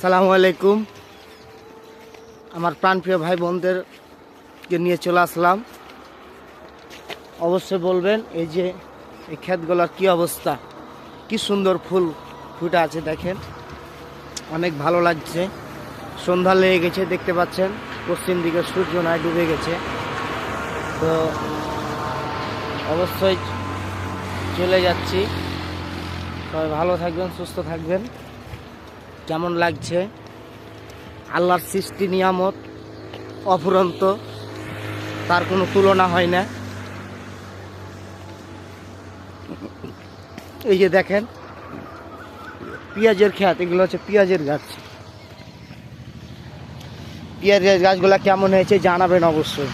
আসসালামু আলাইকুম। আমার প্রাণপ্রিয় ভাই বোনদেরকে নিয়ে চলে আসলাম। অবশ্যই বলবেন এই যে এই ক্ষেতগুলোর কি অবস্থা, কি সুন্দর ফুল ফুটে আছে দেখেন, অনেক ভালো লাগছে। সন্ধ্যা লেগে গেছে, দেখতে পাচ্ছেন পশ্চিম দিকে সূর্য নয় ডুবে গেছে। তো অবশ্যই চলে যাচ্ছি। সবাই ভালো থাকবেন, সুস্থ থাকবেন। কেমন লাগছে? আল্লাহর সৃষ্টি নিয়ামত অফুরন্ত, তার কোনো তুলনা হয় না। এই যে দেখেন পেঁয়াজের ক্ষেত, এগুলো হচ্ছে পেঁয়াজের গাছ। পেঁয়াজের গাছগুলা কেমন হয়েছে জানাবেন অবশ্যই।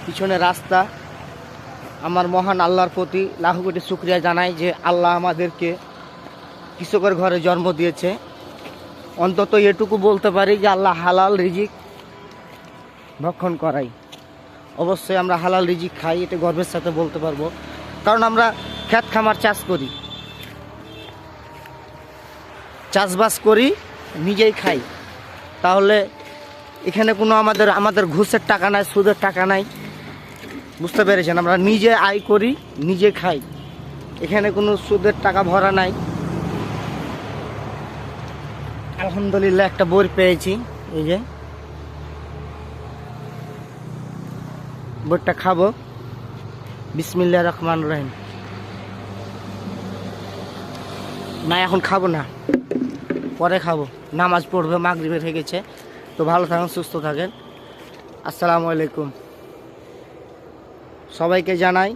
পিছনে রাস্তা। আমার মহান আল্লাহর প্রতি লাখো কোটি শুকরিয়া জানাই যে আল্লাহ আমাদেরকে কৃষকের ঘরে জন্ম দিয়েছে। অন্তত এটুকু বলতে পারি যে আল্লাহ হালাল রিজিক ভক্ষণ করাই। অবশ্যই আমরা হালাল রিজিক খাই, এটা গর্বের সাথে বলতে পারবো, কারণ আমরা ক্ষেত খামার চাষ করি, চাষবাস করি, নিজেই খাই। তাহলে এখানে কোনো আমাদের ঘুষের টাকা নাই, সুদের টাকা নাই, বুঝতে পেরেছেন? আমরা নিজে আয় করি, নিজে খাই, এখানে কোনো সুদের টাকা ভরা নাই। আলহামদুলিল্লাহ একটা বই পেয়েছি, এই যে বইটা খাবো। বিসমিল্লাহির রহমানির রহিম। না এখন খাবো না, পরে খাবো, নামাজ পড়বে, মাগরিবের হয়ে গেছে। তো ভালো থাকেন, সুস্থ থাকেন। আসসালামু আলাইকুম। সবাইকে জানাই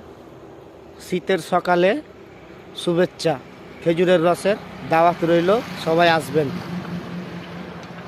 শীতের সকালে শুভেচ্ছা। খেজুরের রসের দাওয়াত রইল, সবাই আসবেন।